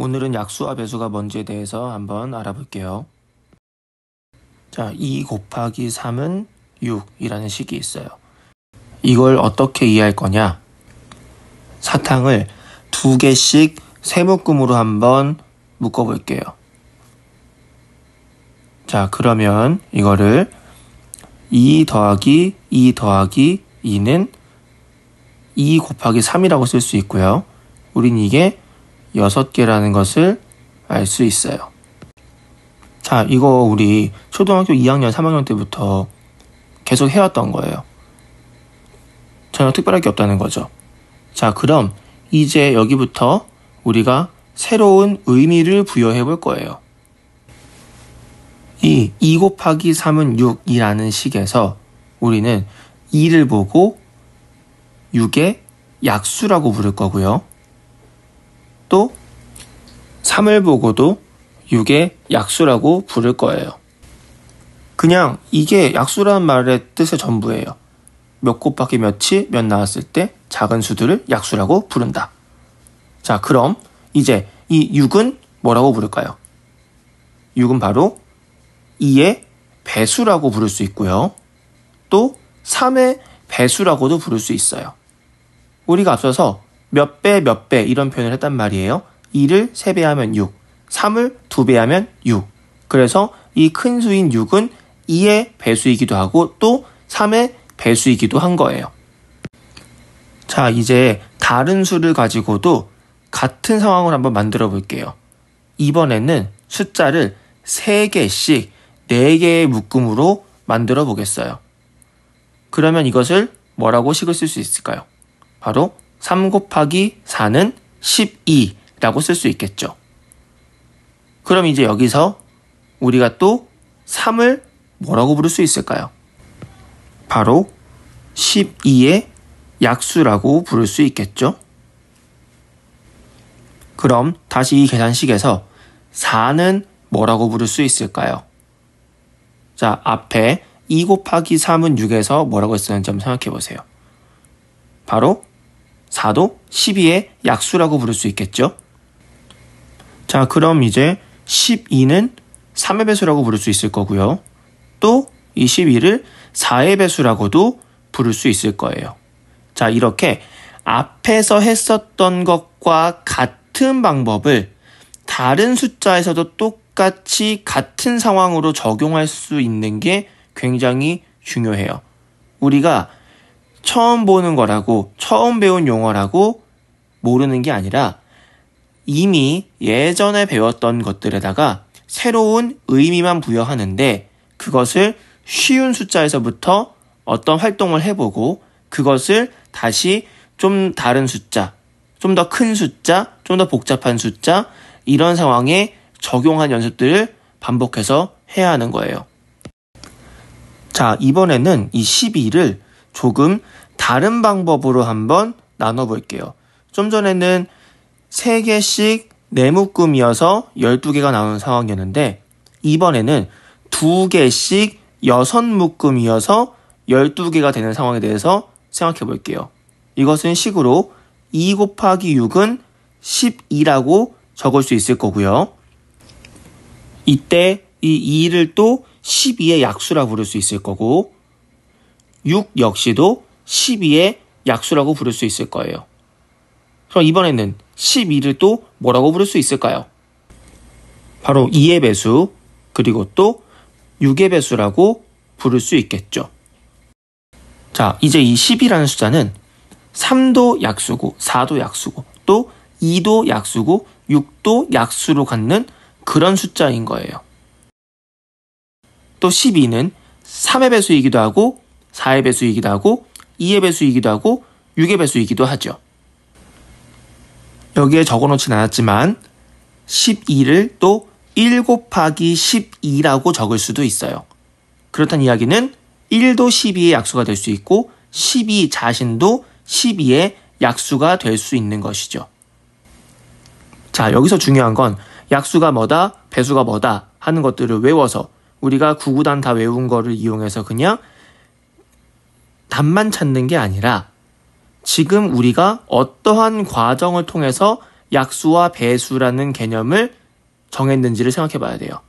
오늘은 약수와 배수가 뭔지에 대해서 한번 알아볼게요. 자, 2 곱하기 3은 6이라는 식이 있어요. 이걸 어떻게 이해할 거냐? 사탕을 2개씩 세묶음으로 한번 묶어볼게요. 자, 그러면 이거를 2 더하기 2 더하기 2는 2 곱하기 3이라고 쓸 수 있고요. 우린 이게 6개라는 것을 알 수 있어요. 자, 이거 우리 초등학교 2학년, 3학년 때부터 계속 해왔던 거예요. 전혀 특별할 게 없다는 거죠. 자, 그럼 이제 여기부터 우리가 새로운 의미를 부여해 볼 거예요. 이 2 곱하기 3은 6이라는 식에서 우리는 2를 보고 6의 약수라고 부를 거고요. 또 3을 보고도 6의 약수라고 부를 거예요. 그냥 이게 약수라는 말의 뜻의 전부예요. 몇 곱하기 몇이 몇 나왔을 때 작은 수들을 약수라고 부른다. 자, 그럼 이제 이 6은 뭐라고 부를까요? 6은 바로 2의 배수라고 부를 수 있고요. 또 3의 배수라고도 부를 수 있어요. 우리가 앞서서 몇 배 이런 표현을 했단 말이에요. 2를 3배 하면 6, 3을 2배 하면 6. 그래서 이 큰 수인 6은 2의 배수이기도 하고 또 3의 배수이기도 한 거예요. 자, 이제 다른 수를 가지고도 같은 상황을 한번 만들어 볼게요. 이번에는 숫자를 3개씩 4개의 묶음으로 만들어 보겠어요. 그러면 이것을 뭐라고 식을 쓸 수 있을까요? 바로 3 곱하기 4는 12라고 쓸 수 있겠죠. 그럼 이제 여기서 우리가 또 3을 뭐라고 부를 수 있을까요? 바로 12의 약수라고 부를 수 있겠죠. 그럼 다시 이 계산식에서 4는 뭐라고 부를 수 있을까요? 자, 앞에 2 곱하기 3은 6에서 뭐라고 했었는지 한번 생각해 보세요. 바로 4도 12의 약수라고 부를 수 있겠죠. 자, 그럼 이제 12는 3의 배수라고 부를 수 있을 거고요. 또 이 12를 4의 배수라고도 부를 수 있을 거예요. 자, 이렇게 앞에서 했었던 것과 같은 방법을 다른 숫자에서도 똑같이 같은 상황으로 적용할 수 있는 게 굉장히 중요해요. 우리가 처음 보는 거라고, 처음 배운 용어라고 모르는 게 아니라 이미 예전에 배웠던 것들에다가 새로운 의미만 부여하는데 그것을 쉬운 숫자에서부터 어떤 활동을 해보고 그것을 다시 좀 다른 숫자, 좀 더 큰 숫자, 좀 더 복잡한 숫자 이런 상황에 적용한 연습들을 반복해서 해야 하는 거예요. 자, 이번에는 이 12를 조금 다른 방법으로 한번 나눠볼게요. 좀 전에는 3개씩 4묶음이어서 12개가 나오는 상황이었는데 이번에는 2개씩 6묶음이어서 12개가 되는 상황에 대해서 생각해 볼게요. 이것은 식으로 2 곱하기 6은 12라고 적을 수 있을 거고요. 이때 이 2를 또 12의 약수라고 부를 수 있을 거고 6 역시도 12의 약수라고 부를 수 있을 거예요. 그럼 이번에는 12를 또 뭐라고 부를 수 있을까요? 바로 2의 배수 그리고 또 6의 배수라고 부를 수 있겠죠. 자, 이제 이 10이라는 숫자는 3도 약수고 4도 약수고 또 2도 약수고 6도 약수로 갖는 그런 숫자인 거예요. 또 12는 3의 배수이기도 하고 4의 배수이기도 하고 2의 배수이기도 하고 6의 배수이기도 하죠. 여기에 적어놓진 않았지만 12를 또 1 곱하기 12라고 적을 수도 있어요. 그렇다는 이야기는 1도 12의 약수가 될 수 있고 12 자신도 12의 약수가 될 수 있는 것이죠. 자, 여기서 중요한 건 약수가 뭐다, 배수가 뭐다 하는 것들을 외워서 우리가 구구단 다 외운 거를 이용해서 그냥 답만 찾는 게 아니라 지금 우리가 어떠한 과정을 통해서 약수와 배수라는 개념을 정했는지를 생각해 봐야 돼요.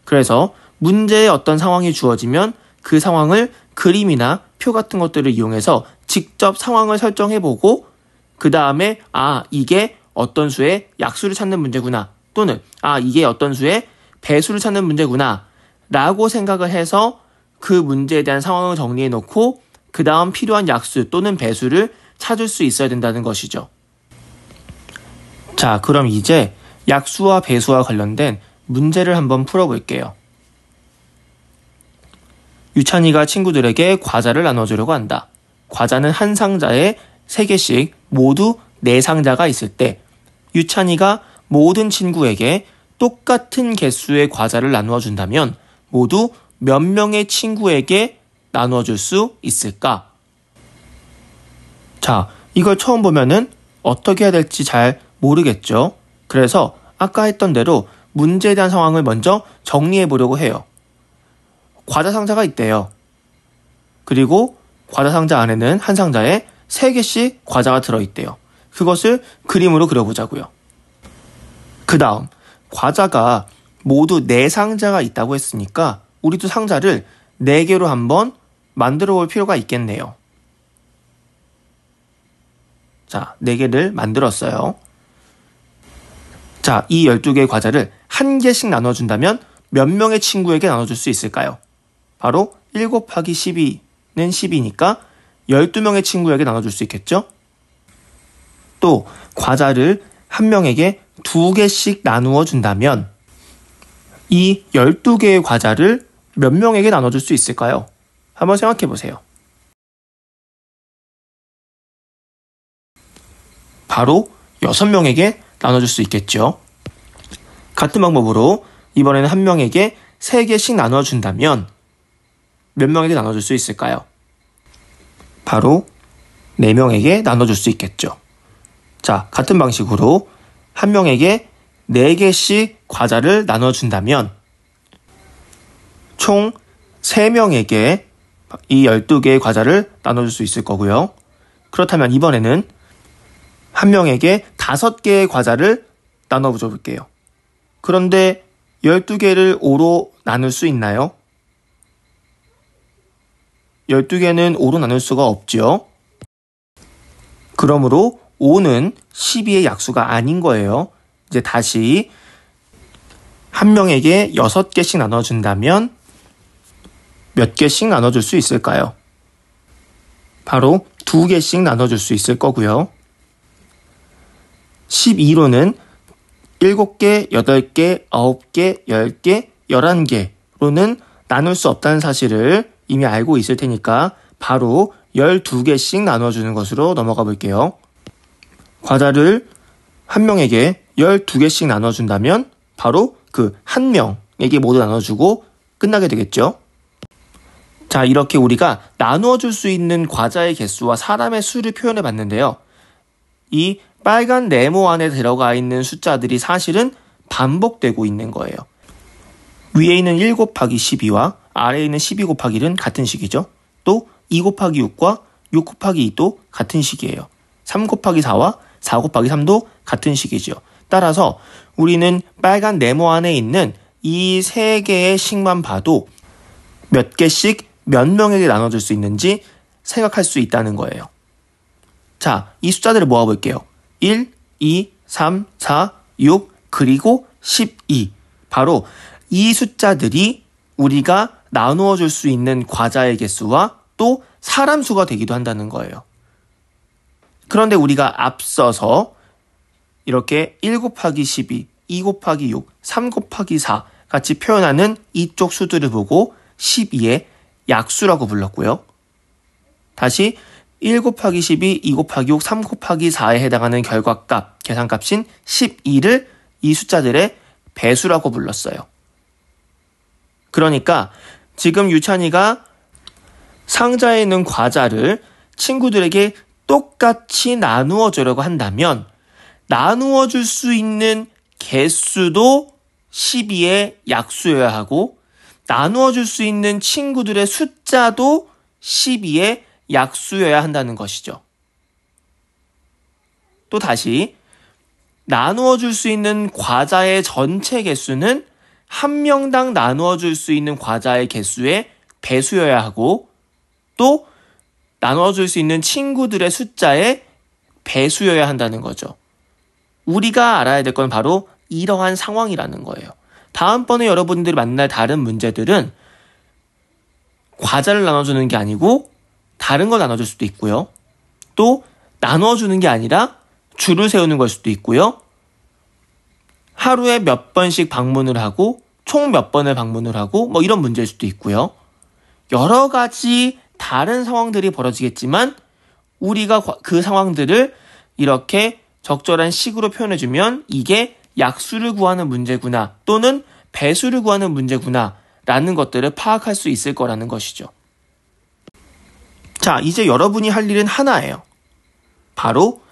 그래서 문제에 어떤 상황이 주어지면 그 상황을 그림이나 표 같은 것들을 이용해서 직접 상황을 설정해 보고 그 다음에 이게 어떤 수의 약수를 찾는 문제구나, 또는 이게 어떤 수의 배수를 찾는 문제구나 라고 생각을 해서 그 문제에 대한 상황을 정리해 놓고 그 다음 필요한 약수 또는 배수를 찾을 수 있어야 된다는 것이죠. 자, 그럼 이제 약수와 배수와 관련된 문제를 한번 풀어볼게요. 유찬이가 친구들에게 과자를 나눠주려고 한다. 과자는 한 상자에 3개씩 모두 4상자가 있을 때 유찬이가 모든 친구에게 똑같은 개수의 과자를 나누어 준다면 모두 몇 명의 친구에게 나누어 줄 수 있을까? 자, 이걸 처음 보면은 어떻게 해야 될지 잘 모르겠죠? 그래서 아까 했던 대로 문제에 대한 상황을 먼저 정리해 보려고 해요. 과자 상자가 있대요. 그리고 과자 상자 안에는 한 상자에 3개씩 과자가 들어있대요. 그것을 그림으로 그려보자고요. 그 다음 과자가 모두 4상자가 있다고 했으니까 우리도 상자를 4개로 한번 만들어 볼 필요가 있겠네요. 자, 4개를 만들었어요. 자, 이 12개의 과자를 1개씩 나눠준다면 몇 명의 친구에게 나눠줄 수 있을까요? 바로 1 곱하기 12는 10이니까 12명의 친구에게 나눠줄 수 있겠죠? 또 과자를 한 명에게 2개씩 나누어 준다면 이 12개의 과자를 몇 명에게 나눠줄 수 있을까요? 한번 생각해 보세요. 바로 6명에게 나눠줄 수 있겠죠. 같은 방법으로 이번에는 한 명에게 3개씩 나눠준다면 몇 명에게 나눠줄 수 있을까요? 바로 4명에게 나눠줄 수 있겠죠. 자, 같은 방식으로 한 명에게 4개씩 과자를 나눠준다면 총 3명에게 이 12개의 과자를 나눠줄 수 있을 거고요. 그렇다면 이번에는 한 명에게 5개의 과자를 나눠줘 볼게요. 그런데 12개를 5로 나눌 수 있나요? 12개는 5로 나눌 수가 없죠. 그러므로 5는 12의 약수가 아닌 거예요. 이제 다시 한 명에게 6개씩 나눠준다면 몇 개씩 나눠줄 수 있을까요? 바로 2개씩 나눠줄 수 있을 거고요. 12로는 7개, 8개, 9개, 10개, 11개로는 나눌 수 없다는 사실을 이미 알고 있을 테니까 바로 12개씩 나눠주는 것으로 넘어가 볼게요. 과자를 한 명에게 12개씩 나눠준다면 바로 그 한 명에게 모두 나눠주고 끝나게 되겠죠. 자, 이렇게 우리가 나누어 줄 수 있는 과자의 개수와 사람의 수를 표현해 봤는데요. 이 빨간 네모 안에 들어가 있는 숫자들이 사실은 반복되고 있는 거예요. 위에 있는 1 곱하기 12와 아래에 있는 12 곱하기 1은 같은 식이죠. 또 2 곱하기 6과 6 곱하기 2도 같은 식이에요. 3 곱하기 4와 4 곱하기 3도 같은 식이죠. 따라서 우리는 빨간 네모 안에 있는 이 3개의 식만 봐도 몇 개씩 몇 명에게 나눠줄 수 있는지 생각할 수 있다는 거예요. 자, 이 숫자들을 모아볼게요. 1, 2, 3, 4, 6, 그리고 12. 바로 이 숫자들이 우리가 나누어 줄 수 있는 과자의 개수와 또 사람 수가 되기도 한다는 거예요. 그런데 우리가 앞서서 이렇게 1 곱하기 12, 2 곱하기 6, 3 곱하기 4 같이 표현하는 이쪽 수들을 보고 12의 약수라고 불렀고요. 다시 1 곱하기 12, 2 곱하기 6, 3 곱하기 4에 해당하는 결과값, 계산값인 12를 이 숫자들의 배수라고 불렀어요. 그러니까 지금 유찬이가 상자에 있는 과자를 친구들에게 똑같이 나누어 주려고 한다면 나누어 줄 수 있는 개수도 12의 약수여야 하고 나누어 줄 수 있는 친구들의 숫자도 12의 약수여야 한다는 것이죠. 또 다시 나누어 줄 수 있는 과자의 전체 개수는 한 명당 나누어 줄 수 있는 과자의 개수의 배수여야 하고 또 나누어 줄 수 있는 친구들의 숫자의 배수여야 한다는 거죠. 우리가 알아야 될 건 바로 이러한 상황이라는 거예요. 다음번에 여러분들이 만날 다른 문제들은 과자를 나눠주는 게 아니고 다른 걸 나눠줄 수도 있고요. 또 나눠주는 게 아니라 줄을 세우는 걸 수도 있고요. 하루에 몇 번씩 방문을 하고 총 몇 번을 방문을 하고 뭐 이런 문제일 수도 있고요. 여러 가지 다른 상황들이 벌어지겠지만 우리가 그 상황들을 이렇게 적절한 식으로 표현해주면 이게 약수를 구하는 문제구나 또는 배수를 구하는 문제구나 라는 것들을 파악할 수 있을 거라는 것이죠. 자, 이제 여러분이 할 일은 하나예요. 바로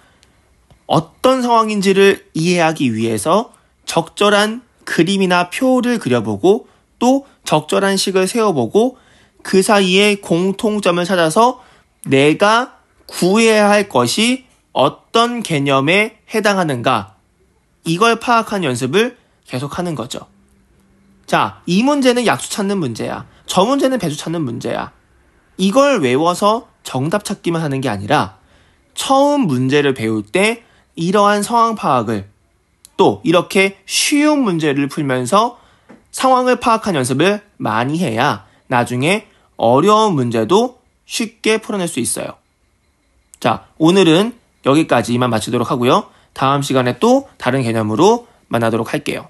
어떤 상황인지를 이해하기 위해서 적절한 그림이나 표를 그려보고 또 적절한 식을 세워보고 그 사이에 공통점을 찾아서 내가 구해야 할 것이 어떤 개념에 해당하는가 이걸 파악한 연습을 계속하는 거죠. 자, 이 문제는 약수 찾는 문제야. 저 문제는 배수 찾는 문제야. 이걸 외워서 정답 찾기만 하는 게 아니라 처음 문제를 배울 때 이러한 상황 파악을 또 이렇게 쉬운 문제를 풀면서 상황을 파악한 연습을 많이 해야 나중에 어려운 문제도 쉽게 풀어낼 수 있어요. 자, 오늘은 여기까지만 마치도록 하고요. 다음 시간에 또 다른 개념으로 만나도록 할게요.